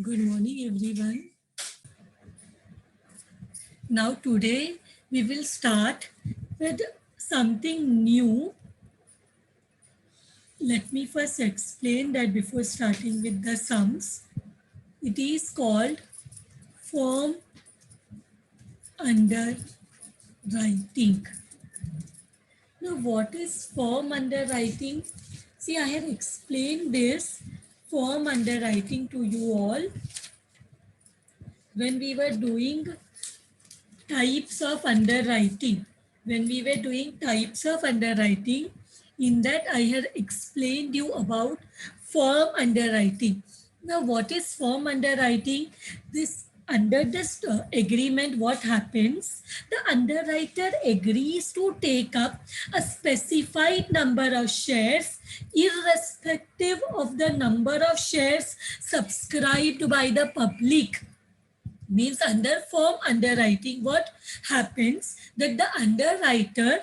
Good morning, everyone. Now, today we will start with something new. Let me first explain that before starting with the sums. It is called form underwriting. Now, what is form underwriting? See, I have explained this form underwriting to you all when we were doing types of underwriting. When we were doing types of underwriting, in that I had explained you about firm underwriting. Now, what is firm underwriting? This under this agreement, what happens? The underwriter agrees to take up a specified number of shares, irrespective of the number of shares subscribed by the public. Means under form underwriting, what happens that the underwriter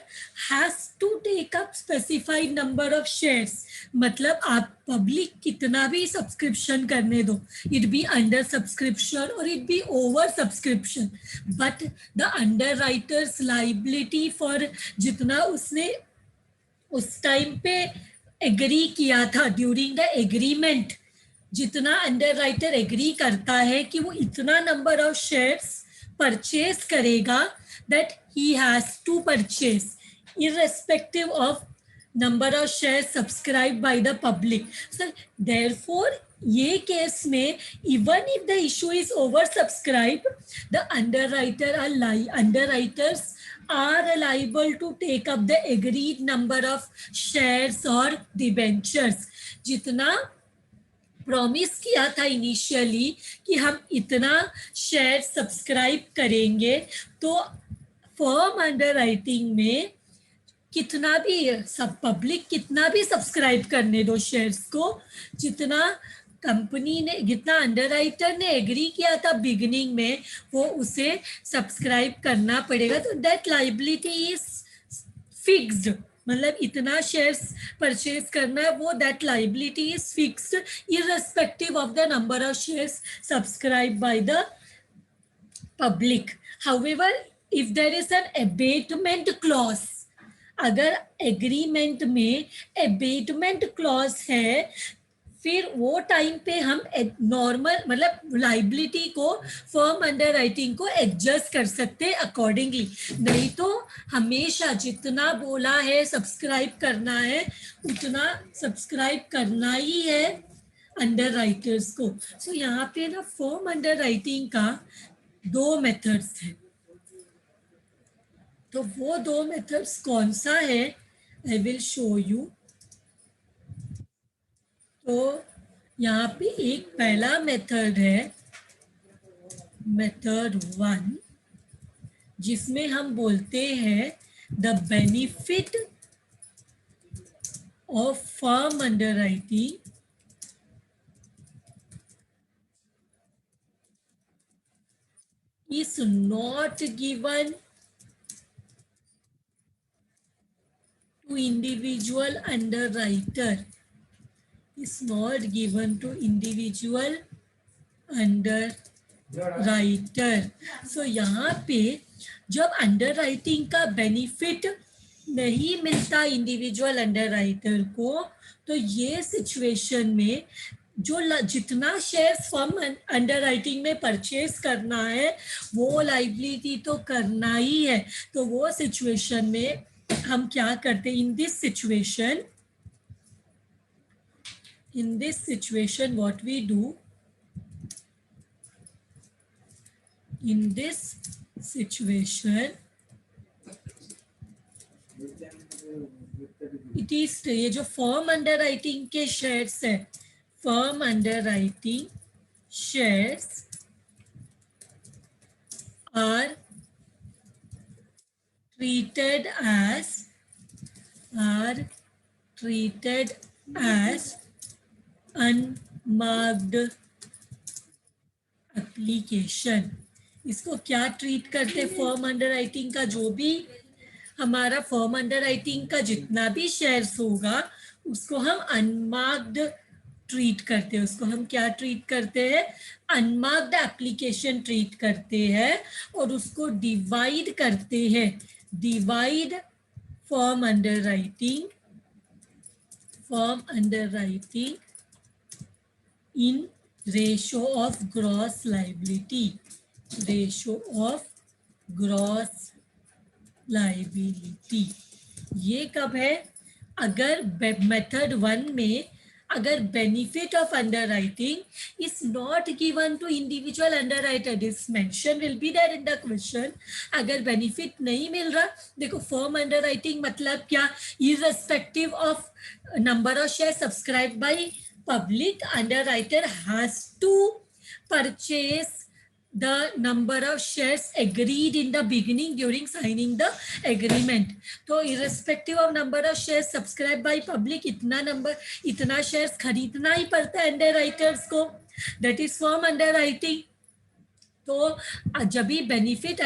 has to take up specified number of shares. मतलब आप public कितना भी subscription करने दो, it be under subscription or it be over subscription, but the underwriter's liability for जितना उसने उस time पे एग्री किया था ड्यूरिंग द एग्रीमेंट, जितना अंडरराइटर एग्री करता है कि वो इतना नंबर ऑफ शेयर्स परचेज करेगा, that he has to purchase irrespective of number of shares subscribed by the public. So therefore ये केस में even if the issue is oversubscribed, the underwriters are liable to take up the agreed number of shares or debentures. जितना promise किया था initially कि हम इतना share subscribe करेंगे, तो फर्म अंडरराइटिंग में कितना भी सब पब्लिक कितना भी सब्सक्राइब करने दो शेयर्स को, जितना कंपनी ने जितना अंडरराइटर ने एग्री किया था बिगिनिंग में, वो उसे सब्सक्राइब करना पड़ेगा. तो दैट लाइबिलिटी इज फिक्स्ड. मतलब इतना शेयर्स परचेज करना है, वो that liability is fixed irrespective of the number of shares subscribed by the public. However, if there is an abatement clause, अगर एग्रीमेंट में एबेटमेंट क्लॉज है, फिर वो टाइम पे हम नॉर्मल मतलब लाइबिलिटी को फर्म अंडरराइटिंग को एडजस्ट कर सकते हैं अकॉर्डिंगली. नहीं तो हमेशा जितना बोला है सब्सक्राइब करना है उतना सब्सक्राइब करना ही है अंडरराइटर्स को. सो यहाँ पे ना फर्म अंडरराइटिंग का दो मेथड्स है. तो वो दो मेथड्स कौन सा है, आई विल शो यू. तो यहाँ पे एक पहला मेथड है मेथड 1, जिसमें हम बोलते हैं the benefit of firm underwriting is not given to individual underwriter. Is not given to individual underwriter. So यहाँ पे जब अंडरराइटिंग का बेनिफिट नहीं मिलता इंडिविजुअल अंडरराइटर को, तो ये सिचुएशन में जो जितना शेयर्स फर्म अंडरराइटिंग में परचेज करना है वो लाइबिलिटी तो करना ही है. तो वो सिचुएशन में हम क्या करते हैं, in this situation what we do, in this situation it is, ये जो फर्म अंडरराइटिंग के शेयर्स है, firm underwriting shares are treated as unmarked application. इसको क्या ट्रीट करते, फर्म अंडरराइटिंग का जो भी हमारा फर्म अंडरराइटिंग का जितना भी शेयर्स होगा उसको हम अनमार्क्ड ट्रीट करते हैं, उसको हम क्या ट्रीट करते हैं, अनमार्क्ड एप्लीकेशन ट्रीट करते हैं और उसको डिवाइड करते हैं, divide form underwriting in ratio of gross liability, ratio of gross liability। ये कब है, अगर मेथड 1 में अगर benefit of underwriting is not given to individual underwriter, this mention will be there in the question. अगर benefit नहीं मिल रहा, देखो फर्म अंडरराइटिंग मतलब क्या, irrespective of number of shares subscribed by public, underwriter has to purchase the number of shares agreed in the beginning during signing the agreement। तो irrespective of number of shares subscribed by public, इतना shares खरीदना ही पड़ता है underwriters को, that is firm underwriting। तो जब भी बेनिफिट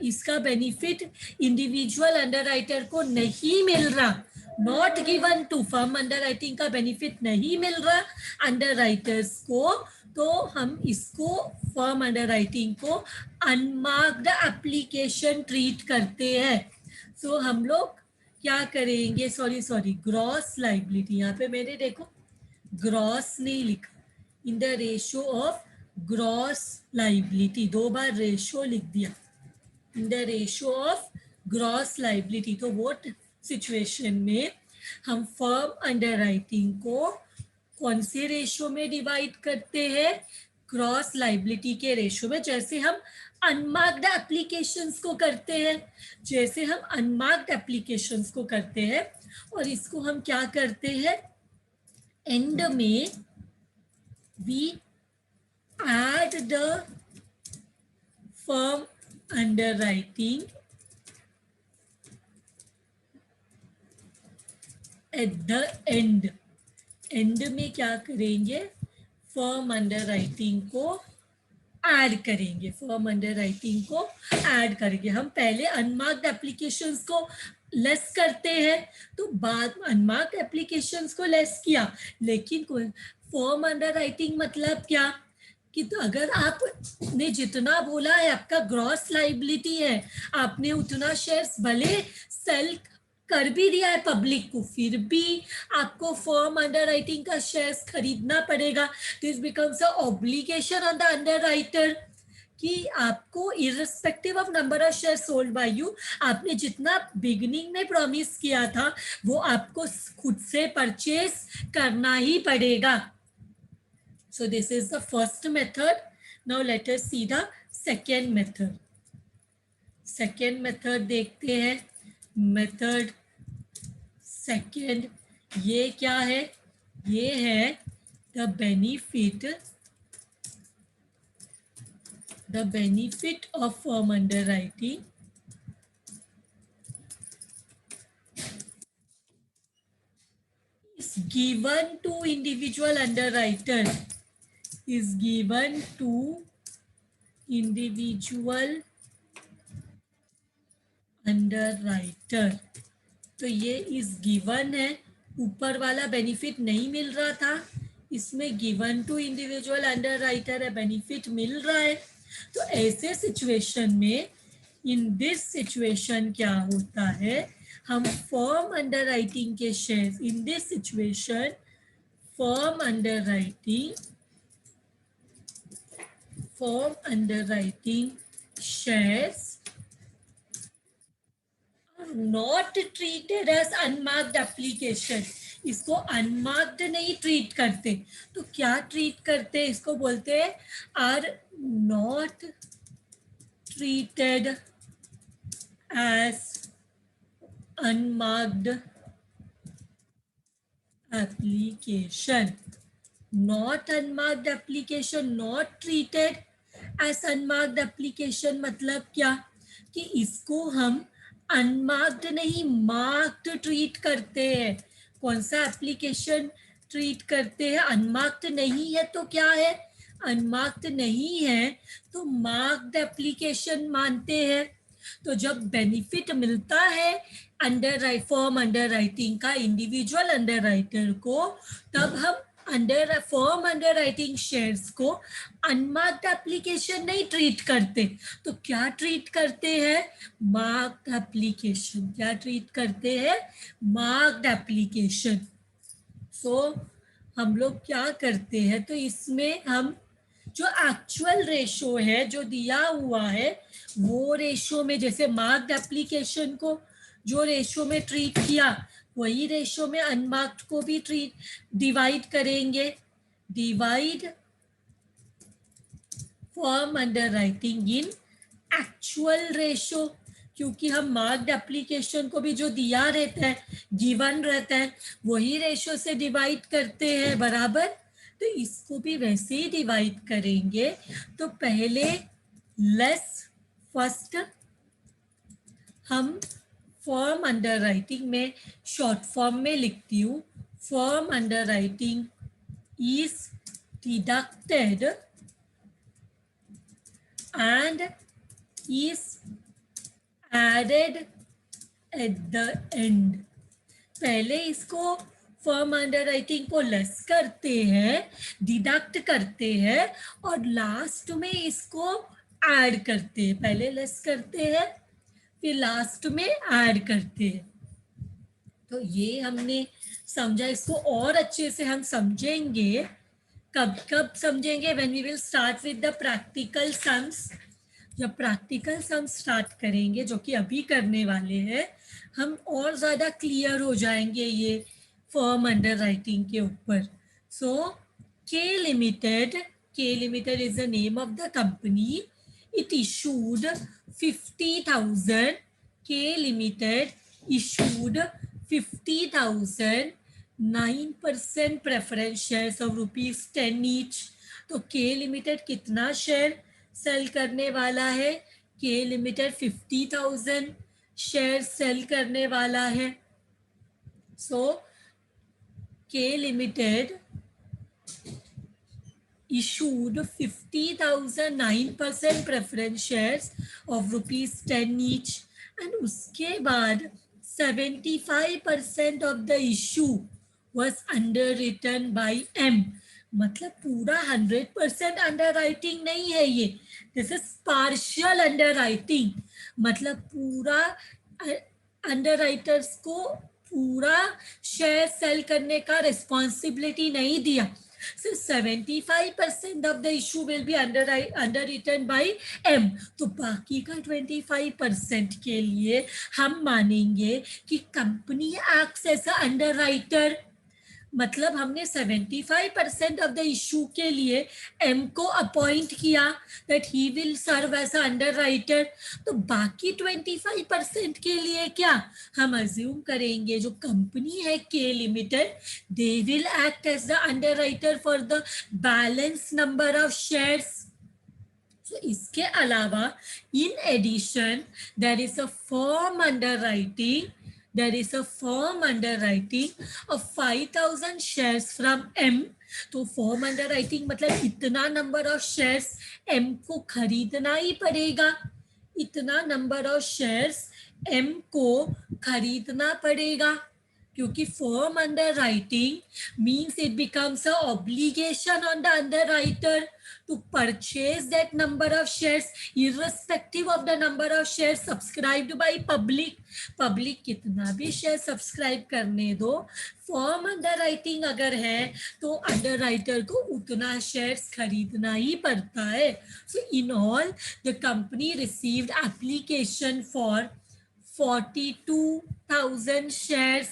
इसका बेनिफिट इंडिविजुअल अंडरराइटर को नहीं मिल रहा, not given to, firm underwriting का बेनिफिट नहीं मिल रहा अंडरराइटर्स को, तो हम इसको फर्म अंडरराइटिंग को अनमार्क्ड एप्लीकेशन ट्रीट करते हैं। सो हम लोग क्या करेंगे, सॉरी ग्रॉस लाइबिलिटी, यहाँ पे मैंने देखो ग्रॉस नहीं लिखा, in the ratio of gross liability, 2 bar ratio लिख दिया, in the ratio of gross liability. तो वो सिचुएशन में हम फर्म अंडरराइटिंग को कौन से रेशियो में डिवाइड करते हैं, ग्रॉस लाइबिलिटी के रेशियो में, जैसे हम अनमार्क्ड एप्लीकेशंस को करते हैं, जैसे हम अनमार्क्ड एप्लीकेशंस को करते हैं। और इसको हम क्या करते हैं, एंड में we add the firm underwriting at the end। End में क्या करेंगे, फर्म अंडरराइटिंग को ऐड करेंगे, फर्म अंडरराइटिंग को ऐड करेंगे। हम पहले अनमार्क्ड एप्लीकेशंस को लेस करते हैं, तो बाद अनमार्क्ड एप्लीकेशंस को लेस किया, लेकिन फर्म अंडरराइटिंग मतलब क्या कि तो अगर आपने जितना बोला है आपका ग्रॉस लाइबिलिटी है, आपने उतना शेयर्स भले सेल कर भी दिया है पब्लिक को, फिर भी आपको फर्म अंडरराइटिंग का शेयर्स खरीदना पड़ेगा। This becomes a obligation on the underwriter कि आपको irrespective of number of share sold by you, आपने जितना बिगिनिंग में प्रॉमिस किया था वो आपको खुद से परचेज करना ही पड़ेगा। So this is the first method. Now let us see the second method. Second method देखते हैं, method second, ये क्या है, ये है the benefit of firm underwriting is given to individual underwriter, is given to individual underwriter। तो ये इस गिवन है, ऊपर वाला बेनिफिट नहीं मिल रहा था, इसमें गिवन टू इंडिविजुअल अंडरराइटर है, बेनिफिट मिल रहा है। तो ऐसे सिचुएशन में, इन दिस सिचुएशन क्या होता है, हम फर्म अंडरराइटिंग के shares, in this situation firm underwriting shares are not treated as unmarked application। इसको अनमार्क्ड नहीं ट्रीट करते, तो क्या ट्रीट करते, इसको बोलते हैं are not treated as unmarked application. Not unmarked application, not treated as unmarked application मतलब क्या, कि इसको हम अनमार्क्ड नहीं मार्क्ड ट्रीट करते हैं। कौन सा एप्लीकेशन ट्रीट करते हैं, अनमार्क्ड नहीं है तो क्या है, अनमार्क्ड नहीं है तो मार्क्ड एप्लीकेशन मानते हैं। तो जब बेनिफिट मिलता है फर्म अंडरराइटिंग का इंडिविजुअल अंडरराइटर को, तब हम फॉर्म अंडर राइटिंग शेयर्स को अनमार्क्ड एप्लीकेशन नहीं ट्रीट करते, तो क्या ट्रीट करते हैं? Marked application. क्या ट्रीट करते हैं? Marked application. सो हम लोग क्या करते हैं, तो इसमें हम जो एक्चुअल रेशो है जो दिया हुआ है वो रेशो में, जैसे मार्क्ड एप्लीकेशन को जो रेशो में ट्रीट किया वही रेशो में अनमार्क्ड को भी डिवाइड करेंगे। Divide form under writing in actual ratio, क्योंकि हम मार्क्ड एप्लीकेशन को भी जो दिया रहता है, गिवन रहता है, वही रेशो से डिवाइड करते हैं, बराबर। तो इसको भी वैसे ही डिवाइड करेंगे। तो पहले लेस फर्स्ट हम फॉर्म अंडर राइटिंग में शॉर्ट फॉर्म में लिखती हूँ, form underwriting is deducted and is added at the end। पहले इसको फॉर्म अंडर राइटिंग को लेस करते हैं, डिडक्ट करते हैं, और लास्ट में इसको ऐड करते हैं। पहले लेस करते हैं, फिर लास्ट में ऐड करते हैं। तो ये हमने समझा। इसको और अच्छे से हम समझेंगे कब समझेंगे? When we will start with the practical sums. जब प्रैक्टिकल सम्स स्टार्ट करेंगे, जो कि अभी करने वाले हैं, हम और ज़्यादा क्लियर हो जाएंगे ये फॉर्म अंडर राइटिंग के ऊपर। सो के limited is the name of the company. It issued 50,000। के limited issued 50,000 9% preference shares of ₹10 each. तो के लिमिटेड कितना शेयर सेल करने वाला है? के लिमिटेड 50,000 शेयर सेल करने वाला है। सो के limited issued 50,000 9% preference shares of ₹10 each, and उसके बाद 75% of the issue was underwritten by M। मतलब पूरा 100% अंडर राइटिंग नहीं है ये, this is partial under writing. मतलब पूरा अंडर राइटर्स को पूरा शेयर सेल करने का रिस्पॉन्सिबिलिटी नहीं दिया। So 75% of the issue will be underwritten by M। तो बाकी का 25% के लिए हम मानेंगे कि company acts as a underwriter. मतलब हमने 75% ऑफ द इशू के लिए एम को अपॉइंट किया that he will serve as a underwriter. तो बाकी 25% के लिए क्या हम अज्यूम करेंगे, जो कंपनी है K limited, they will act as the underwriter for the balance number of shares. तो इसके अलावा in addition there is a form underwriting, there is a form underwriting of 5,000 shares from M। तो form underwriting मतलब इतना number of shares M को खरीदना ही पड़ेगा, इतना नंबर ऑफ शेयर्स M को खरीदना पड़ेगा, क्योंकि form underwriting means it becomes a obligation on the underwriter to purchase that number of shares irrespective of the number of shares subscribed by public कितना भी शेयर सब्सक्राइब करने दो, form underwriting अगर है तो अंडरराइटर को उतना शेयर्स खरीदना ही पड़ता है। So in all the company received application for 42,000 shares.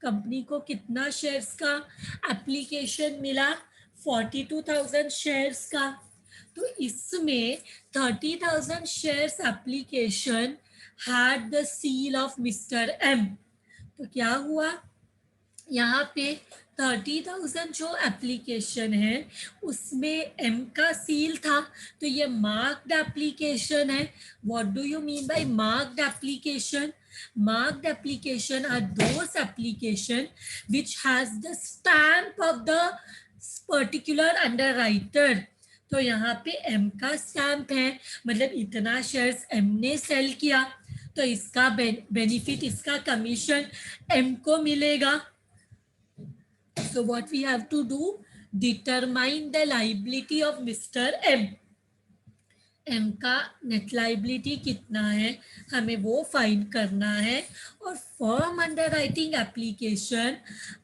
Company को कितना शेयर्स का एप्लीकेशन मिला? 42,000 शेयर्स का। तो इसमें 30,000 shares application had the seal of mister M. तो क्या हुआ यहाँ पे 30,000 जो एप्लीकेशन है उसमें एम का सील था, तो ये मार्क्ड एप्लीकेशन है। What do you mean by marked application? Marked application are those application which has the stamp of the particular underwriter। तो यहाँ पे M का स्टैम्प है, मतलब इतना शेयर्स M ने सेल किया, तो इसका बेनिफिट, इसका कमीशन M को मिलेगा। So what we have to do, determine the liability of mister M. M का नेट लाइबिलिटी कितना है हमें वो फाइंड करना है। और firm underwriting application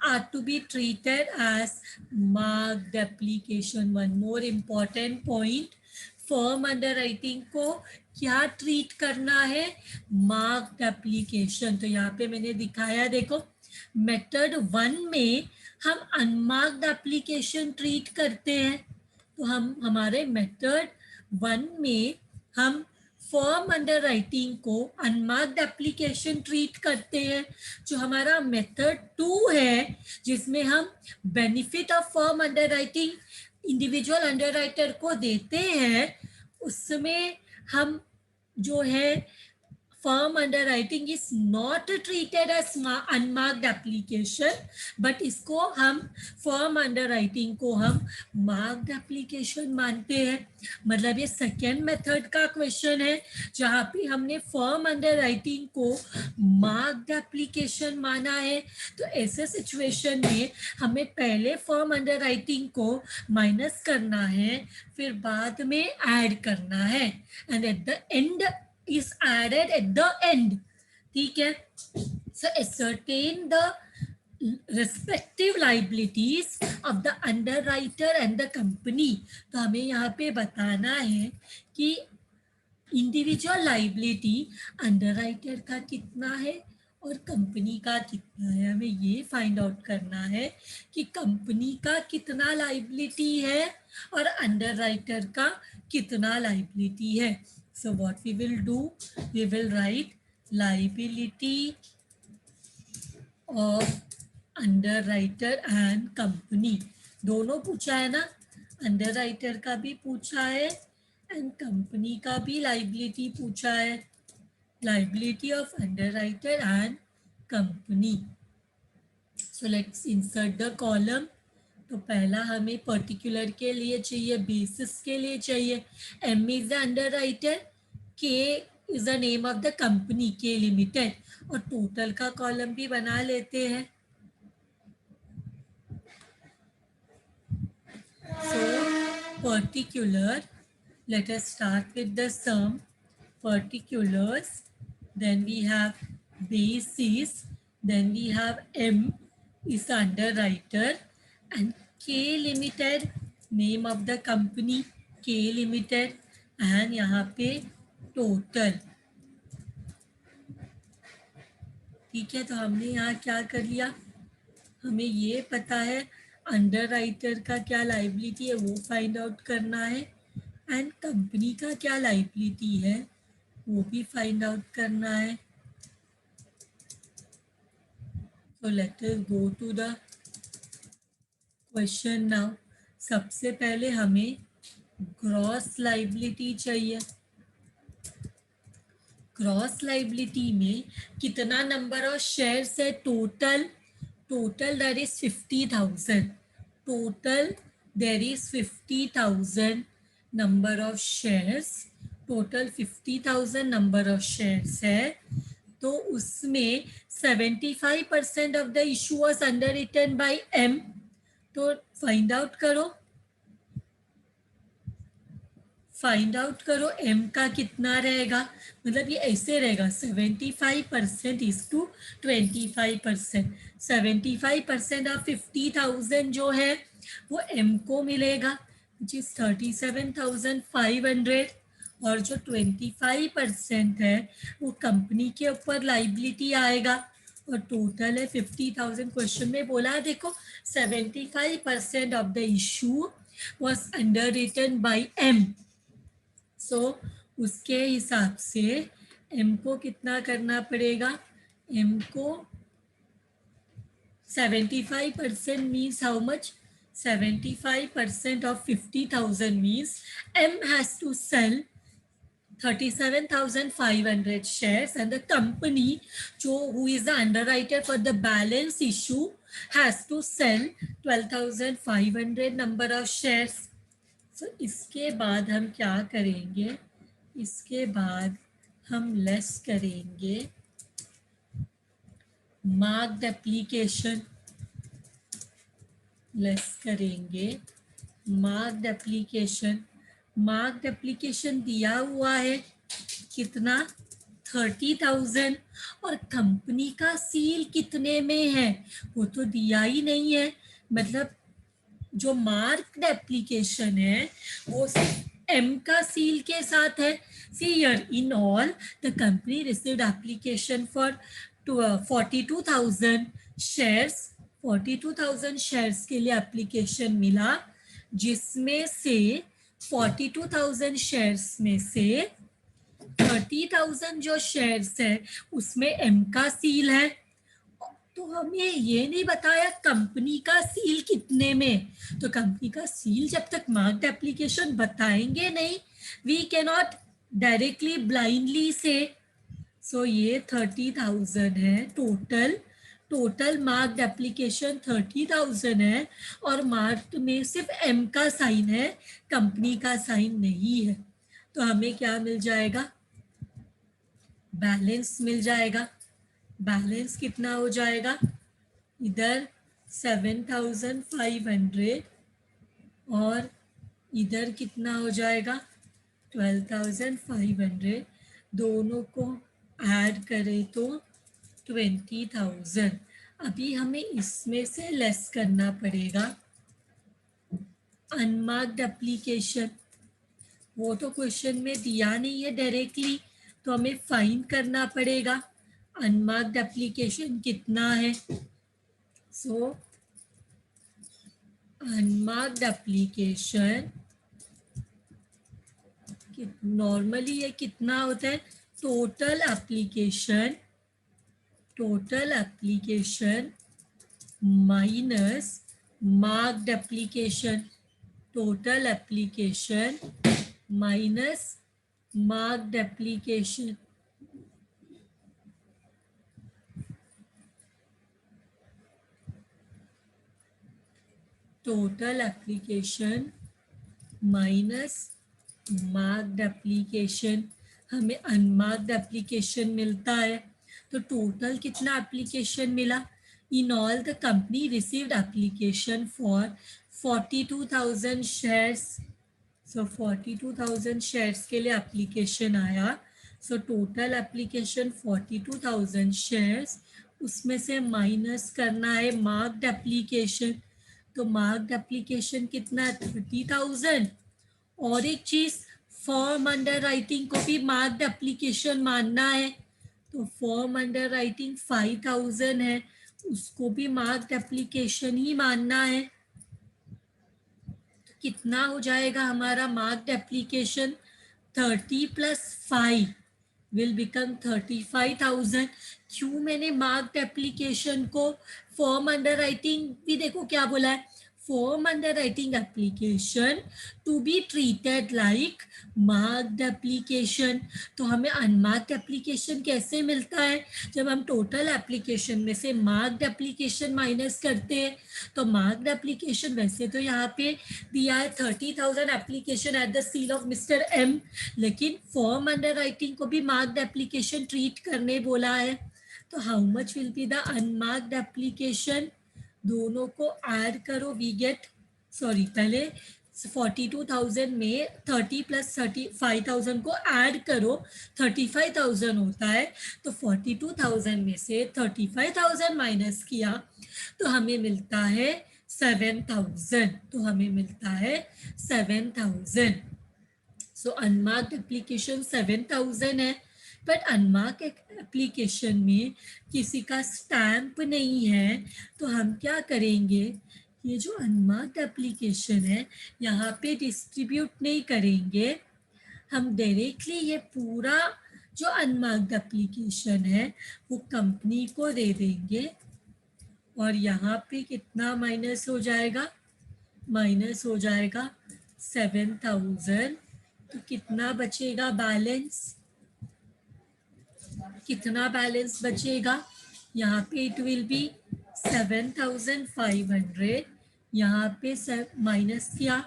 are to be treated as marked application. One more important point, firm underwriting को क्या ट्रीट करना है, मार्क्ड एप्लीकेशन। तो यहाँ पे मैंने दिखाया देखो, मेथड 1 में हम अनमार्क्ड एप्लीकेशन ट्रीट करते हैं। तो हम हमारे मेथड 1 में हम फॉर्म अंडर राइटिंग को अनमार्क्ड एप्लीकेशन ट्रीट करते हैं। जो हमारा मेथड 2 है जिसमें हम benefit of form under writing individual under writer को देते हैं, उसमें हम जो है firm underwriting is not treated as unmarked application, but इसको हम firm underwriting को हम marked application मानते हैं। मतलब ये सेकेंड मेथड का क्वेश्चन है जहाँ पे हमने firm underwriting को marked application माना है। तो ऐसे सिचुएशन में हमें पहले firm underwriting को माइनस करना है, फिर बाद में ऐड करना है, and eight the and is added at the end। ठीक है, so ascertain the respective liabilities of the underwriter and the company। तो हमें यहाँ पे बताना है कि इंडिविजुअल लाइबिलिटी अंडरराइटर का कितना है और कंपनी का कितना है। हमें ये फाइंड आउट करना है कि कंपनी का कितना लाइबिलिटी है और अंडरराइटर का कितना लाइबिलिटी है। So what we will do, we will write liability of underwriter and company। दोनों पूछा है ना, अंडरराइटर का भी पूछा है एंड कंपनी का भी लाइबिलिटी पूछा है। Liability of underwriter and company. So let's insert the column. तो पहला हमें पर्टिकुलर के लिए चाहिए, बेसिस के लिए चाहिए। M is the underwriter, K is the name of the company, K limited, और टोटल का कॉलम भी बना लेते हैं। So particular, let us start with the sum. particulars, then we have basis, then we have M is the underwriter, and K limited, name of the company K limited, and यहाँ पे total। ठीक है, तो हमने यहाँ क्या कर लिया, हमें ये पता है अंडरराइटर का क्या लाइबिलिटी है वो फाइंड आउट करना है, एंड कंपनी का क्या लाइबिलिटी है वो भी फाइंड आउट करना है। So let us go to the question now। सबसे पहले हमें ग्रॉस लाइबिलिटी चाहिए। ग्रॉस लाइबिलिटी में कितना नंबर ऑफ शेयर्स है, total, total there is 50,000, total there is 50,000 number of shares, total 50,000 number of shares है। तो उसमें 75% of the issue was underwritten by M. तो फाइंड आउट करो, find out करो M का कितना रहेगा। मतलब ये ऐसे रहेगा 75% इज टू 25%। 75% ऑफ 50,000 जो है वो एम को मिलेगा विच इज 37,500, और जो 25% है वो कंपनी के ऊपर लाइबिलिटी आएगा, और टोटल है 50,000। क्वेश्चन में बोला देखो 75% of the issue was underwritten by M. So उसके हिसाब से एम को कितना करना पड़ेगा, एम को 75% means how much, 75% of 50,000 means M has to sell 37,500 shares, and the company who is the underwriter for the balance issue has to sell 12,500 number of shares। So इसके बाद हम क्या करेंगे, इसके बाद हम लेस करेंगे मार्क्ड एप्लीकेशन। लेस करेंगे मार्क्ड एप्लीकेशन। मार्क्ड एप्लीकेशन दिया हुआ है कितना, 30,000। और कंपनी का सील कितने में है वो तो दिया ही नहीं है। मतलब जो मार्क्ड एप्लीकेशन है वो एम का सील के साथ है। See here, in all the company received application for 42,000 shares. 42,000 shares के लिए एप्लीकेशन मिला, जिसमें से 42,000 शेयर्स में से 30,000 जो शेयर्स है उसमें एम का सील है। तो हमें ये नहीं बताया कंपनी का सील कितने में। तो कंपनी का सील जब तक मार्क्ड एप्लीकेशन बताएंगे नहीं, we can not directly blindly से। सो ये 30,000 है टोटल। टोटल मार्क्ड एप्लीकेशन 30,000 है और मार्क्ड में सिर्फ एम का साइन है, कंपनी का साइन नहीं है। तो हमें क्या मिल जाएगा, बैलेंस मिल जाएगा। बैलेंस कितना हो जाएगा, इधर 7,500 और इधर कितना हो जाएगा 12,500। दोनों को ऐड करें तो 20,000। अभी हमें इसमें से लेस करना पड़ेगा अनमार्क्ड एप्लीकेशन। वो तो क्वेश्चन में दिया नहीं है डायरेक्टली, तो हमें फाइंड करना पड़ेगा अनमार्क्ड एप्लीकेशन कितना है। सो अनमार्क्ड एप्लीकेशन नॉर्मली ये कितना होता है, total application minus marked application. Total application minus marked application. Total application minus marked application. हमें अनमार्क्ड एप्लीकेशन मिलता है। तो टोटल कितना एप्लीकेशन मिला, इन all the company received application for 42,000 shares. So 42,000 shares के लिए एप्लीकेशन आया। सो टोटल एप्लीकेशन 42,000 शेयर्स, उसमें से माइनस करना है मार्क्ड एप्लीकेशन। तो मार्क्ड एप्लीकेशन कितना है 30,000। और एक चीज, फॉर्म अंडर राइटिंग को भी मार्क्ड एप्लीकेशन मानना है। तो फॉर्म अंडर राइटिंग 5,000 है, उसको भी मार्क्ड एप्लीकेशन ही मानना है। तो कितना हो जाएगा हमारा मार्क्ड एप्लीकेशन, 30 + 5 विल बिकम 35,000। क्यों मैंने मार्क्ड एप्लीकेशन को फॉर्म अंडर राइटिंग भी देखो क्या बोला है, form underwriting application to be treated like marked application. तो हमें अनमार्क्ड एप्लीकेशन कैसे मिलता है, जब हम टोटल एप्लीकेशन में से मार्क्ड एप्लीकेशन माइनस करते हैं। तो मार्क्ड एप्लीकेशन वैसे तो यहाँ पे दिया है 30,000 application at the seal of mister M, लेकिन फॉर्म अंडर राइटिंग को भी मार्क्ड एप्लीकेशन ट्रीट करने बोला है। तो how much will be the unmarked application, दोनों को ऐड करो, वी गेट, सॉरी पहले 42,000 में 30 + 35,000 को ऐड करो, 35,000 होता है। तो 42,000 में से 35,000 माइनस किया तो हमें मिलता है 7,000। तो हमें मिलता है 7,000। सो अनमार्क्ड एप्लीकेशन 7,000 है। बट अनमार्क एप्लीकेशन में किसी का स्टैंप नहीं है, तो हम क्या करेंगे, ये जो अनमार्क्ड एप्लीकेशन है यहाँ पे डिस्ट्रीब्यूट नहीं करेंगे, हम डायरेक्टली ये पूरा जो अनमार्क्ड एप्लीकेशन है वो कंपनी को दे देंगे। और यहाँ पे कितना माइनस हो जाएगा, माइनस हो जाएगा 7,000। तो कितना बचेगा बैलेंस, कितना बैलेंस बचेगा, यहाँ पे इट विल बी 7,500। यहाँ पे माइनस किया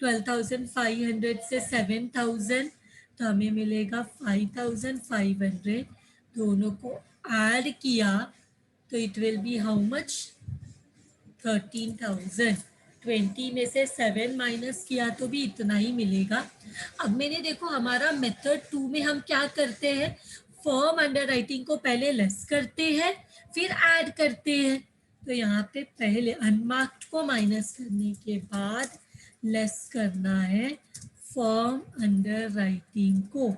12,500 से 7,000, तो हमें मिलेगा 5,500। दोनों को ऐड किया तो it will be how much, 13,000। 20 में से 7 माइनस किया तो भी इतना ही मिलेगा। अब मैंने देखो हमारा मेथड 2 में हम क्या करते हैं, फॉर्म अंडर राइटिंग को पहले लेस करते हैं फिर ऐड करते हैं। तो यहाँ पे पहले अनमार्क्ड को माइनस करने के बाद लेस करना है फॉर्म अंडर राइटिंग को।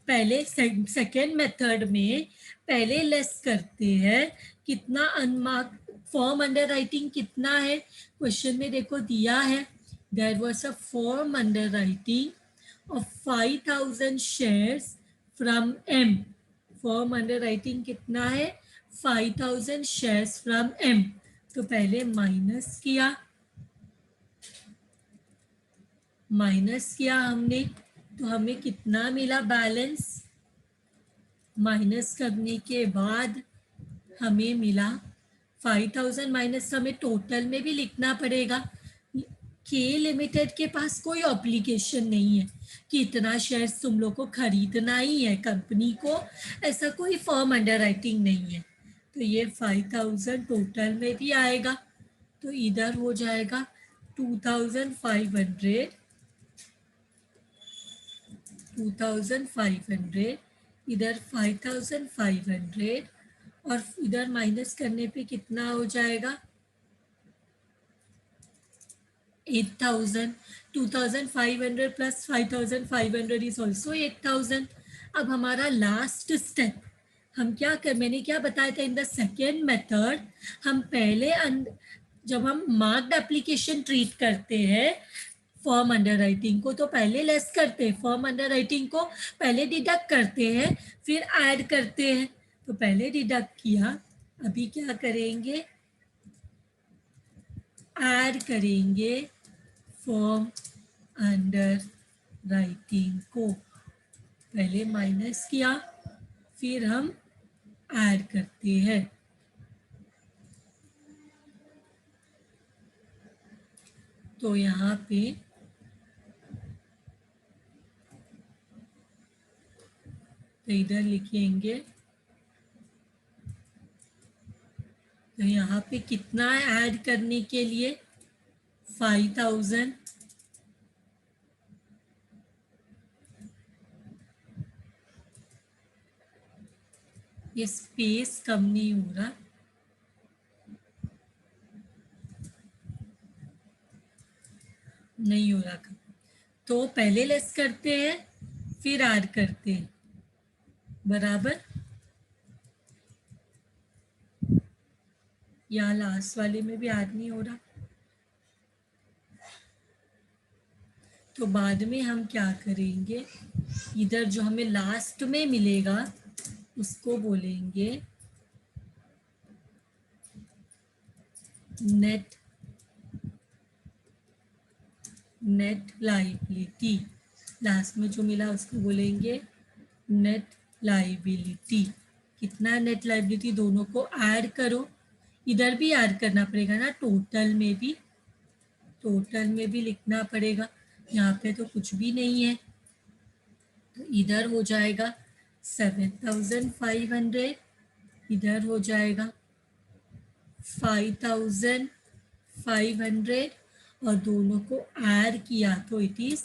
पहले सेकेंड मेथड में पहले लेस करते हैं, कितना अनमार्क फॉर्म अंडर राइटिंग कितना है, क्वेश्चन में देखो दिया है there was a form underwriting of 5,000 shares from M. Form underwriting कितना है, 5,000 शेयर्स फ्रॉम एम। तो पहले माइनस किया हमने, तो हमें कितना मिला बैलेंस, माइनस करने के बाद हमें मिला 5,000 माइनस, हमें टोटल में भी लिखना पड़ेगा। के लिमिटेड के पास कोई ऑब्लिगेशन नहीं है कि इतना शेयर्स तुम लोग को खरीदना ही है कंपनी को, ऐसा कोई फॉर्म अंडर राइटिंग नहीं है। तो ये 5,000 टोटल में भी आएगा, तो इधर हो जाएगा 2,500, 2,500, इधर 5,500 और इधर माइनस करने पे कितना हो जाएगा 8,000। 2,500 प्लस 5,500 इज ऑल्सो 8,000। अब हमारा लास्ट स्टेप हम क्या कर, मैंने क्या बताया था इन द सेकेंड मेथड, हम पहले जब हम मार्क्ड एप्लीकेशन ट्रीट करते हैं फॉर्म अंडर राइटिंग को तो पहले लेस करते हैं, फॉर्म अंडर राइटिंग को पहले डिडक्ट करते हैं फिर ऐड करते हैं। तो पहले डिडक्ट किया, अभी क्या करेंगे, ऐड करेंगे फॉर्म अंडर राइटिंग को। पहले माइनस किया फिर हम ऐड करते हैं। तो यहाँ पे तो इधर लिखेंगे, तो यहाँ पे कितना है ऐड करने के लिए 5,000, ये स्पेस कम नहीं हो रहा, नहीं हो रहा कम, तो पहले लेस करते हैं फिर ऐड करते हैं, बराबर। या लास्ट वाले में भी ऐड नहीं हो रहा, तो बाद में हम क्या करेंगे, इधर जो हमें लास्ट में मिलेगा उसको बोलेंगे नेट लाइबिलिटी, लास्ट में जो मिला उसको बोलेंगे नेट लाइबिलिटी। कितना नेट लाइबिलिटी, दोनों को ऐड करो, इधर भी ऐड करना पड़ेगा ना, टोटल में भी लिखना पड़ेगा, यहाँ पे तो कुछ भी नहीं है। तो इधर हो जाएगा 7,500, इधर हो जाएगा 5,500 और दोनों को ऐड किया तो it is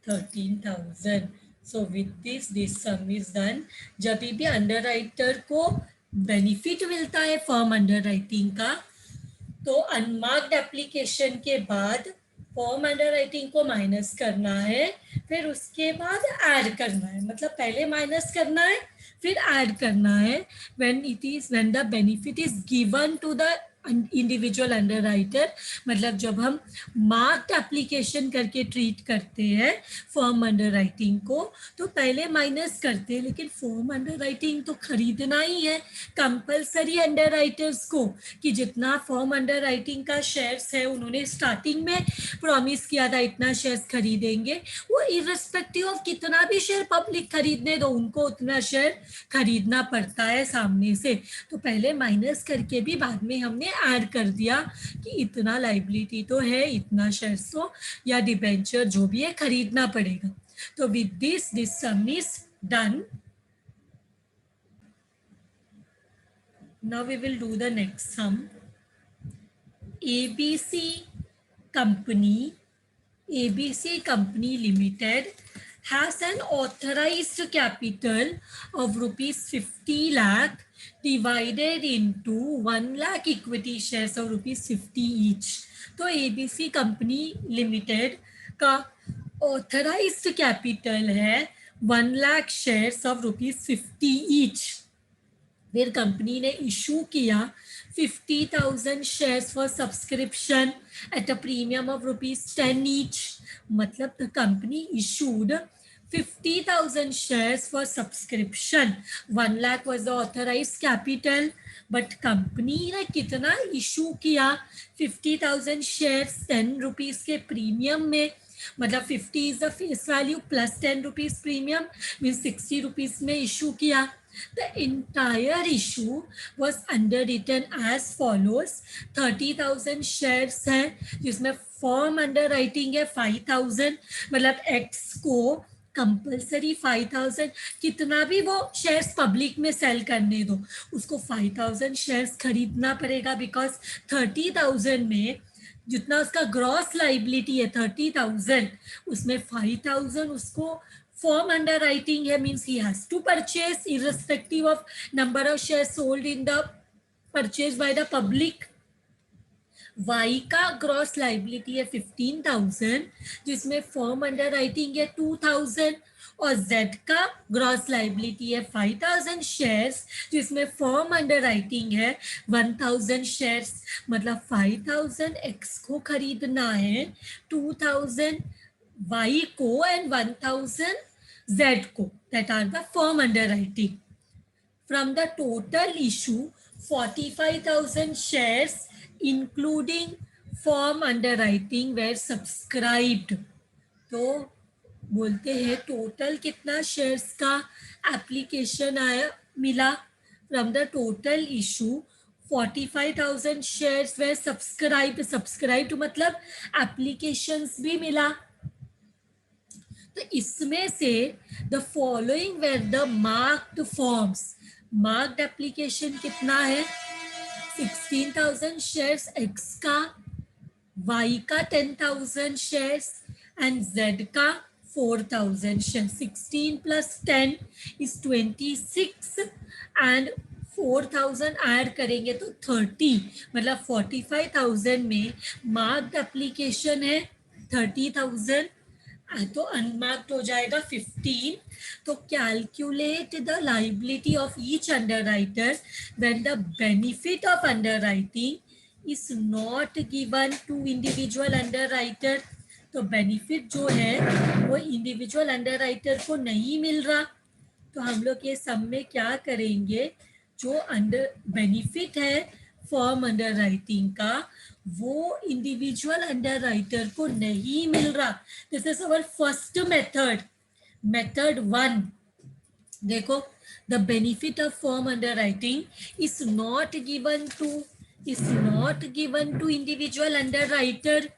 13,000। So with this some is done. जब भी अंडर राइटर को बेनिफिट मिलता है फॉर्म अंडर राइटिंग का, तो अनमार्क्ड एप्लीकेशन के बाद फॉर्म अंडर राइटिंग को माइनस करना है फिर उसके बाद ऐड करना है, मतलब पहले माइनस करना है फिर ऐड करना है when the benefit is given to the individual under writer, मतलब जब हम मार्क्ड एप्लीकेशन करके ट्रीट करते हैं फॉर्म अंडर राइटिंग को तो पहले माइनस करते हैं, लेकिन फॉर्म अंडर राइटिंग तो खरीदना ही है कंपलसरी अंडर राइटर्स को, कि जितना फॉर्म अंडर राइटिंग का शेयर्स है उन्होंने स्टार्टिंग में प्रॉमिस किया था इतना शेयर्स खरीदेंगे, वो इररिस्पेक्टिव ऑफ कितना भी शेयर पब्लिक खरीदने दो उनको उतना शेयर खरीदना पड़ता है सामने से। तो पहले माइनस करके भी बाद में हमने ऐड कर दिया कि इतना लाइबिलिटी तो है, इतना शेयर्स तो या डिबेंचर जो भी है खरीदना पड़ेगा। तो with this some is done. Now we will do the next sum. ABC company, ABC Company Limited has an authorized capital of rupees 50 lakh divided into 1 lakh equity shares of rupees 50 each. तो ABC Company Limited का authorized capital है 1 lakh shares of rupees 50 each. फिर company ने issue किया 50,000 shares for subscription at a premium of ₹10 each. मतलब the company issued 50,000 shares for subscription. 1 lakh was the authorized capital, but company ने कितना issue किया 50,000 shares 10 rupees के premium में. मतलब 50 is the face value plus 10 rupees premium means 60 rupees में issue किया. The entire issue was underwritten as follows. 30,000 shares है जिसमें फॉर्म अंडर राइटिंग है 5,000. मतलब एक्स को कंपल्सरी 5,000 कितना भी वो शेयर्स पब्लिक में सेल करने दो उसको 5,000 शेयर्स खरीदना पड़ेगा. बिकॉज 30,000 में जितना उसका ग्रॉस लाइबिलिटी है 30,000 उसमें 5,000 उसको फॉर्म अंडर राइटिंग है means he has to purchase irrespective of number of share sold in the purchase by the public. Y का ग्रॉस लाइबिलिटी है 15,000 जिसमें फॉर्म अंडर राइटिंग है 2,000 और Z का ग्रॉस लाइबिलिटी है 5,000 शेयर्स जिसमें फॉर्म अंडर राइटिंग है 1,000 शेयर्स. मतलब 5,000 X को खरीदना है 2,000 Y को एंड 1,000 Z को. That are the form underwriting. From the total issue 45,000 shares including form underwriting were subscribed. तो बोलते हैं टोटल कितना शेयर्स का एप्लीकेशन आया मिला. From the total issue 45,000 shares were subscribed मतलब एप्लीकेशंस भी मिला. तो इसमें से the following were the marked forms. Marked application कितना है 16,000 शेयर्स X का, Y का 10,000 शेयर्स एंड Z का 4,000 shares. 16 plus 10 is 26 and 4,000 add करेंगे तो 30. मतलब 45,000 में मार्क्ड एप्लीकेशन है 30,000 तो अनमार्क्ड हो जाएगा 15. तो calculate the liability of each underwriter when the benefit of underwriting is not given to individual underwriter. तो बेनिफिट जो है वो इंडिविजुअल अंडरराइटर को नहीं मिल रहा. तो हम लोग ये सब में क्या करेंगे जो अंडर बेनिफिट है फॉर्म अंडरराइटिंग का वो इंडिविजुअल अंडरराइटर को नहीं मिल रहा. This is our first method. Method 1 देखो the benefit of form underwriting is not given to individual underwriter.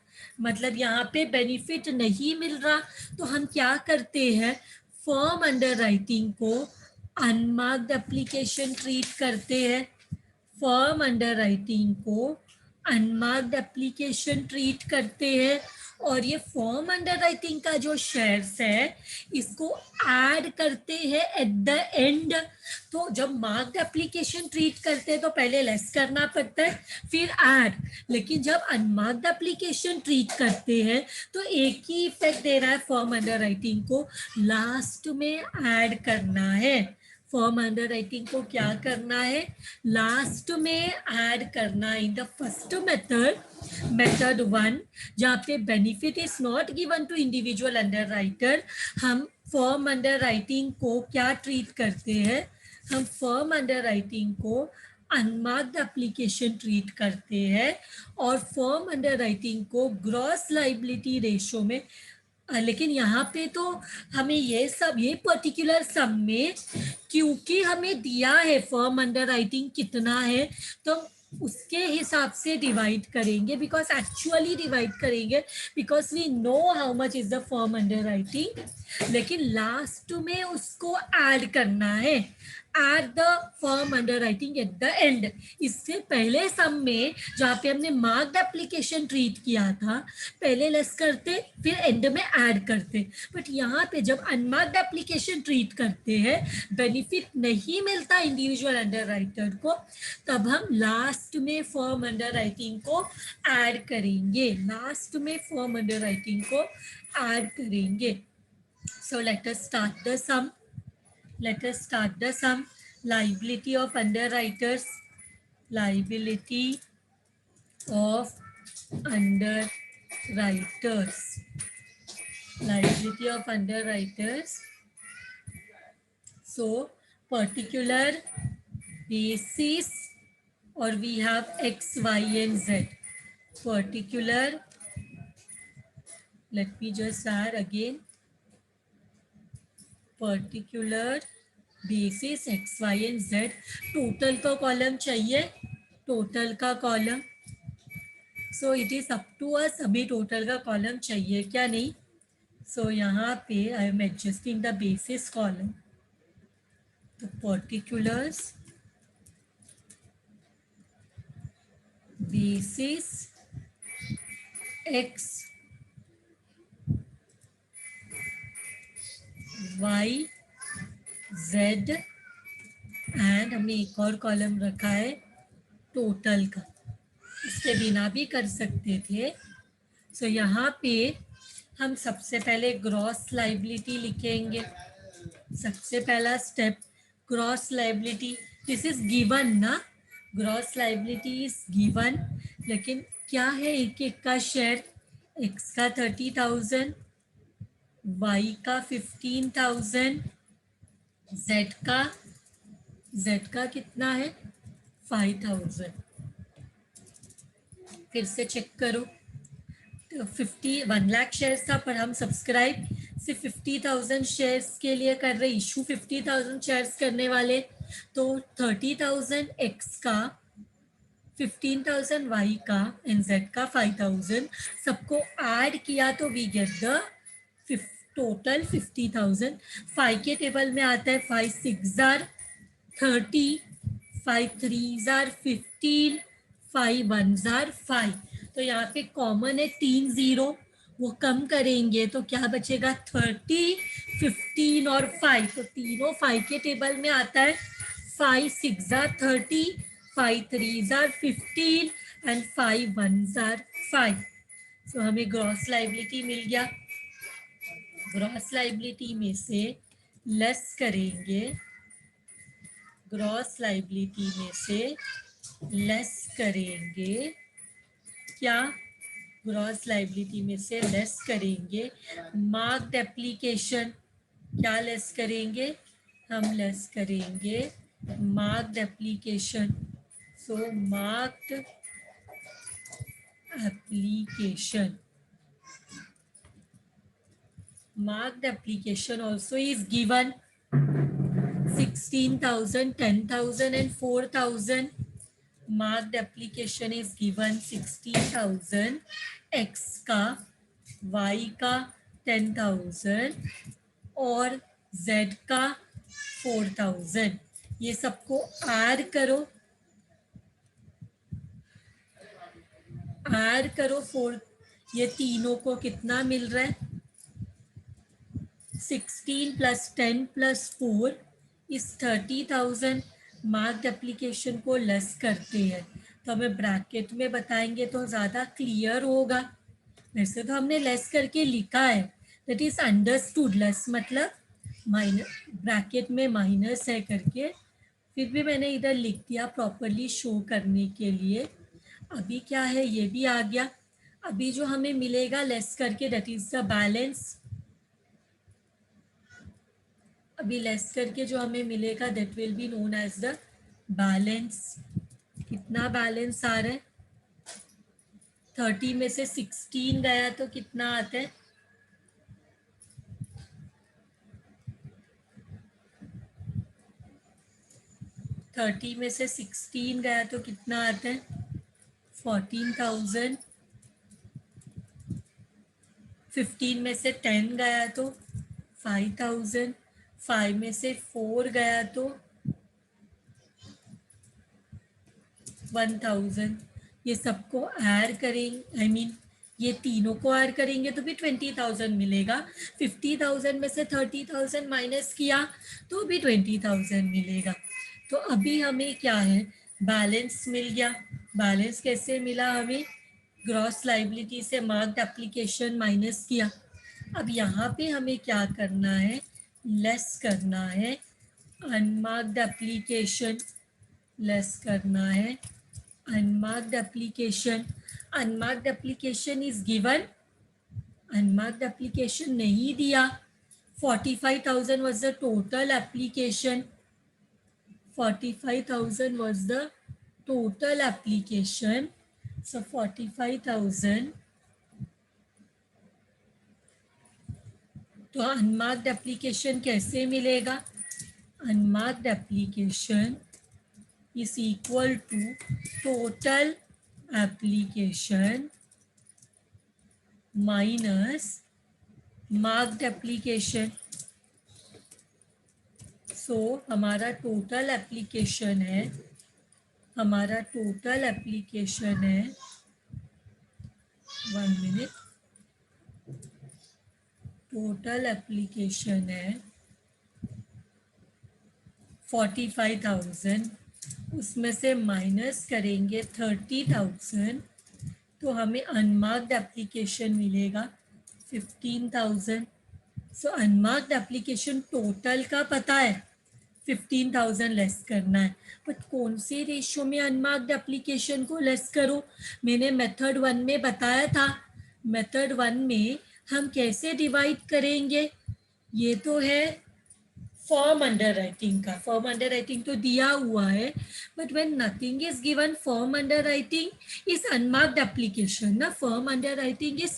मतलब यहाँ पे बेनिफिट नहीं मिल रहा तो हम क्या करते हैं फॉर्म अंडरराइटिंग को अनमार्क्ड एप्लीकेशन ट्रीट करते हैं. फॉर्म अंडरराइटिंग को अनमार्क्ड एप्लीकेशन ट्रीट करते हैं और ये फॉर्म अंडरराइटिंग का जो शेयर्स है इसको ऐड करते हैं एट द एंड. तो जब मार्क्ड एप्लीकेशन ट्रीट करते हैं तो पहले लेस करना पड़ता है फिर ऐड. लेकिन जब अनमार्क्ड एप्लीकेशन ट्रीट करते हैं तो एक ही इफेक्ट दे रहा है फॉर्म अंडरराइटिंग को लास्ट में ऐड करना है. फॉर्म अंडरराइटिंग को क्या करना है लास्ट में ऐड करना. इन द फर्स्ट मेथड 1 जहाँ पे benefit is not given to individual underwriter हम फॉर्म अंडरराइटिंग को क्या ट्रीट करते हैं हम फॉर्म अंडरराइटिंग को अनमार्क्ड एप्लीकेशन ट्रीट करते हैं और फॉर्म अंडरराइटिंग को ग्रॉस लाइबिलिटी रेशो में. लेकिन यहाँ पे तो हमें ये पर्टिकुलर सम में क्योंकि हमें दिया है फॉर्म अंडरराइटिंग कितना है तो उसके हिसाब से डिवाइड करेंगे. बिकॉज एक्चुअली डिवाइड करेंगे because we know how much is the form underwriting. लेकिन लास्ट में उसको ऐड करना है. At the firm underwriting at the end. इससे पहले सम में जहाँ पे हमने मार्क्ड एप्लीकेशन ट्रीट किया था, पहले लेस करते फिर एंड में ऐड करते, बट यहाँ पे जब अनमार्क्ड एप्लीकेशन ट्रीट करते हैं, बेनिफिट नहीं मिलता इंडिविजुअल अंडर राइटर को, तब हम लास्ट में फर्म अंडर राइटिंग को ऐड करेंगे, लास्ट में फर्म अंडर राइटिंग को ऐड करेंगे। So let us start the sum. Let us start the sum. Liability of underwriters. Liability of underwriters. Liability of underwriters. So, particular basis, or we have X, Y, and Z. Particular, let me just add again. Particular basis x Y and Z. Total का column चाहिए, total का column. So it is up to us, अभी total का column चाहिए क्या नहीं। So यहाँ पे I am adjusting the basis column. तो particulars basis x y z, and हमने एक और कॉलम रखा है टोटल का, इसके बिना भी कर सकते थे। सो यहाँ पे हम सबसे पहले ग्रॉस लाइबिलिटी लिखेंगे। सबसे पहला step gross liability, this is given ना, ग्रॉस लाइबिलिटी इज गिवन, लेकिन क्या है एक एक का शेयर, एक्स का 30,000, वाई का 15,000, जेड का कितना है 5,000। फिर से चेक करो, 1 लाख शेयर्स था, पर हम सब्सक्राइब सिर्फ 50,000 शेयर्स के लिए कर रहे, इशू 50,000 शेयर्स करने वाले, तो 30,000 एक्स का, 15,000 वाई का एंड जेड का 5,000, सबको ऐड किया तो वी गेट द टोटल 50,000। 5 के टेबल में आता है 5 6 आर 30, 5 3 आर 15, 5 1 आर 5। तो यहाँ पे कॉमन है 3 0, वो कम करेंगे तो क्या बचेगा 30, 15 और 5, तो तीनों 5 के टेबल में आता है। 5 6 आर 30, 5 3 आर 15 एंड 5 1 आर 5। सो हमें ग्रॉस लाइबिलिटी मिल गया। ग्रॉस लाइबिलिटी में से लेस करेंगे, ग्रॉस लाइबिलिटी में से लेस करेंगे क्या, ग्रॉस लाइबिलिटी में से लेस करेंगे मार्क्ड एप्लीकेशन। क्या लेस करेंगे, हम लेस करेंगे marked application. So marked application, marked application also is given 16,000, 10,000 and 4,000. Marked application is given 16,000, X का, Y का 10,000 और Z का 4,000। ये सबको ऐड करो, ऐड करो 4, ये तीनों को कितना मिल रहा है 16 + 10 + 4 इस 30,000। मार्क्ड एप्लीकेशन को लेस करते हैं, तो हमें ब्रैकेट में बताएंगे तो ज़्यादा क्लियर होगा। वैसे तो हमने लेस करके लिखा है, दैट इज अंडरस्टूड, लेस मतलब माइनस, ब्रैकेट में माइनस है करके, फिर भी मैंने इधर लिख दिया प्रॉपरली शो करने के लिए। अभी क्या है ये भी आ गया। अभी जो हमें मिलेगा लेस करके, दैट इज द बैलेंस। अभी लेस करके जो हमें मिलेगा that will be known as the balance. कितना बैलेंस आ रहा है, 30 में से 16 गया तो कितना आता है, 30 में से 16 गया तो कितना आता है 14,000। 15 में से 10 गया तो 5,000। 5 में से 4 गया तो 1000, ये सबको ऐड करेंगे, ये तीनों को ऐड करेंगे तो भी 20,000 मिलेगा। 50,000 में से 30,000 माइनस किया तो भी 20,000 मिलेगा। तो अभी हमें क्या है, बैलेंस मिल गया। बैलेंस कैसे मिला हमें, ग्रॉस लाइबिलिटी से मार्क्ड एप्लीकेशन माइनस किया। अब यहाँ पे हमें क्या करना है, लेस करना है अनमार्क्ड एप्लीकेशन, लेस करना है unmarked application. Unmarked application is given, unmarked application नहीं दिया। 45,000 was the total application, 45,000 was the total application. So 45,000, तो अनमार्क्ड एप्लीकेशन कैसे मिलेगा, unmarked application is equal to total application minus marked application. So हमारा total application है, हमारा total application है, 1 minute, total application है 45,000, उसमें से माइनस करेंगे 30,000 तो हमें अनमार्क्ड एप्लीकेशन मिलेगा 15,000। सो अनमार्क्ड एप्लीकेशन टोटल का पता है 15,000 लेस करना है, बट कौन से रेशियो में अनमार्क्ड एप्लीकेशन को लेस करो, मैंने मेथड 1 में बताया था। मेथड 1 में हम कैसे डिवाइड करेंगे, ये तो है फॉर्म अंडर राइटिंग का, फॉर्म अंडर राइटिंग तो दिया हुआ है, but when nothing is given firm underwriting is unmarked application ना, firm underwriting is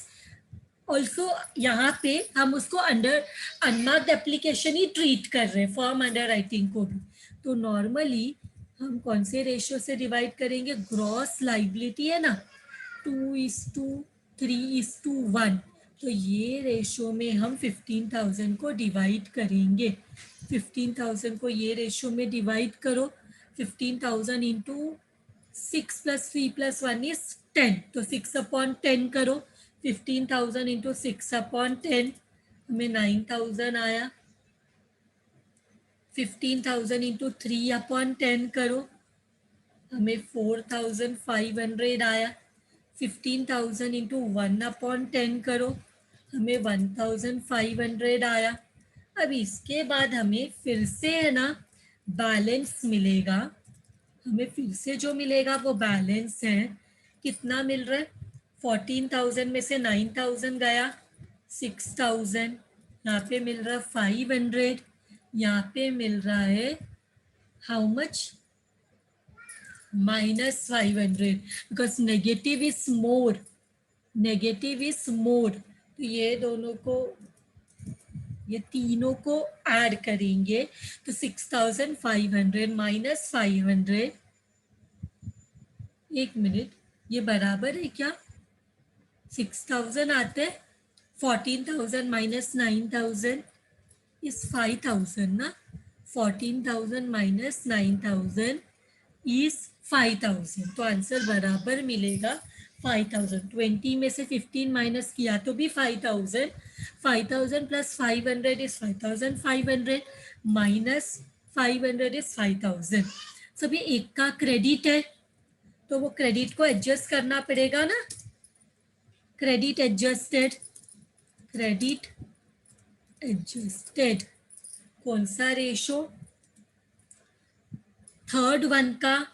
also, यहाँ पे हम उसको अंडर अनमार्क्ड एप्लीकेशन ही ट्रीट कर रहे हैं, फॉर्म अंडर राइटिंग को भी। तो नॉर्मली हम कौन से रेशियो से डिवाइड करेंगे, ग्रॉस लाइबिलिटी है ना 2:3:1, तो ये रेशियो में हम 15,000 को डिवाइड करेंगे। 15,000 को ये रेशियो में डिवाइड करो, 15,000 इंटू 6 + 3 + 1 इज 10, तो 6/10 करो, 15,000 इंटू 6/10 हमें 9,000 आया। 15,000 इंटू 3/10 करो, हमें 4,500 आया। 15,000 इंटू 1/10 करो, हमें 1,500 आया। अब इसके बाद हमें फिर से है ना बैलेंस मिलेगा, हमें फिर से जो मिलेगा वो बैलेंस है, कितना मिल रहा है, 14,000 में से 9,000 गया, 6,000, यहाँ पे मिल रहा है 500, यहाँ पे मिल रहा है how much, -500, because negative is more, negative is more, तो ये दोनों को, ये तीनों को ऐड करेंगे तो 6,500 माइनस 500, एक मिनट, ये बराबर है क्या, 6,000 आते हैं, 14,000 माइनस 9,000 इज 5,000 ना, 14,000 माइनस 9,000 इज 5,000, तो आंसर बराबर मिलेगा 5,000। 20 में से 15 माइनस किया तो भी 5,000, 5,000 प्लस 500 इज 5,500 माइनस 500 इज 5,000। सभी एक का क्रेडिट है तो वो क्रेडिट को एडजस्ट करना पड़ेगा ना, क्रेडिट एडजस्टेड, क्रेडिट एडजस्टेड, कौन सा रेशो, थर्ड वन का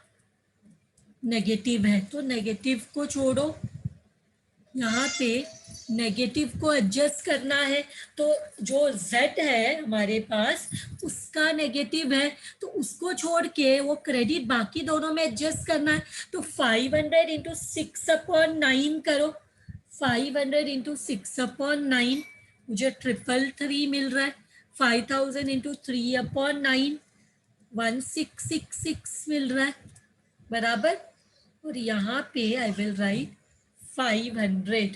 नेगेटिव है तो नेगेटिव को छोड़ो, यहाँ पे नेगेटिव को एडजस्ट करना है, तो जो z है हमारे पास उसका नेगेटिव है तो उसको छोड़ के वो क्रेडिट बाकी दोनों में एडजस्ट करना है, तो 500 इंटू 6/9 करो, 500 इंटू 6/9 मुझे 333 मिल रहा है, 5,000 इंटू 3/9 1666 मिल रहा है, बराबर। और यहाँ पे I will write 500,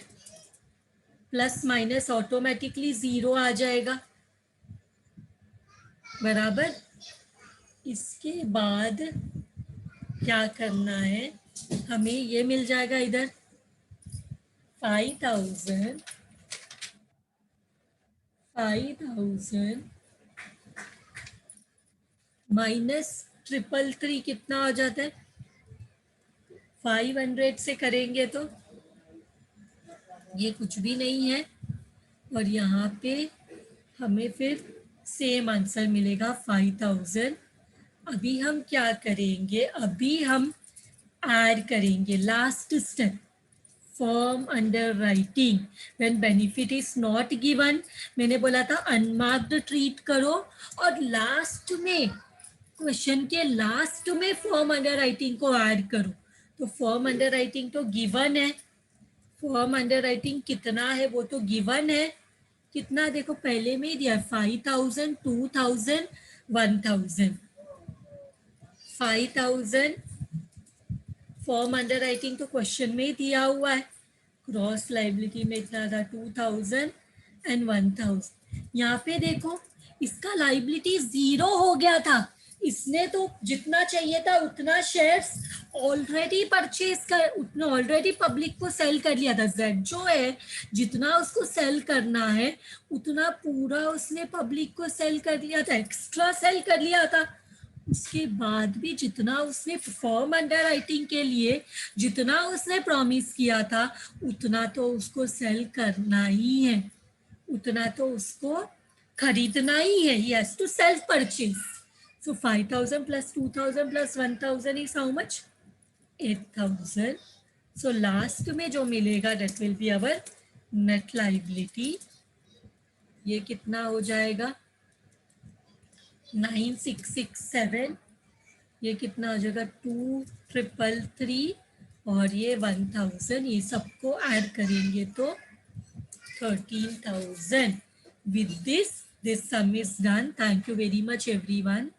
plus minus automatically 0 आ जाएगा, बराबर। इसके बाद क्या करना है, हमें ये मिल जाएगा इधर 5000 माइनस 333 कितना हो जाता है, 500 से करेंगे तो ये कुछ भी नहीं है, और यहाँ पे हमें फिर सेम आंसर मिलेगा 5000। अभी हम क्या करेंगे, अभी हम ऐड करेंगे last step, form under writing when benefit is not given. मैंने बोला था अनमार्क्ड ट्रीट करो, और लास्ट में क्वेश्चन के लास्ट में फॉर्म अंडर राइटिंग को ऐड करो। तो फॉर्म अंडर राइटिंग तो गिवन है, फॉर्म अंडर राइटिंग कितना है वो तो गिवन है, कितना देखो पहले में ही दिया 5000 2000 1000, 5000 फॉर्म अंडर राइटिंग तो क्वेश्चन में ही दिया हुआ है, क्रॉस लाइबिलिटी में इतना था 2000 एंड 1000। यहाँ पे देखो इसका लाइबिलिटी 0 हो गया था, इसने तो जितना चाहिए था उतना शेयर्स ऑलरेडी परचेज कर, उतना ऑलरेडी पब्लिक को सेल कर लिया था। जेड जो है जितना उसको सेल करना है उतना पूरा उसने पब्लिक को सेल कर लिया था, एक्स्ट्रा सेल कर लिया था। उसके बाद भी जितना उसने फॉर्म अंडर राइटिंग के लिए जितना उसने प्रॉमिस किया था उतना तो उसको सेल करना ही है, उतना तो उसको खरीदना ही है, he has to self purchase. So 5000 plus 2000 plus 1000 is how much, 8000। So last में जो मिलेगा that will be our net liability. ये कितना हो जाएगा 9667, ये कितना हो जाएगा 2333, और ये 1000, ये सबको ऐड करेंगे तो 13000। With this sum is done. Thank you very much everyone.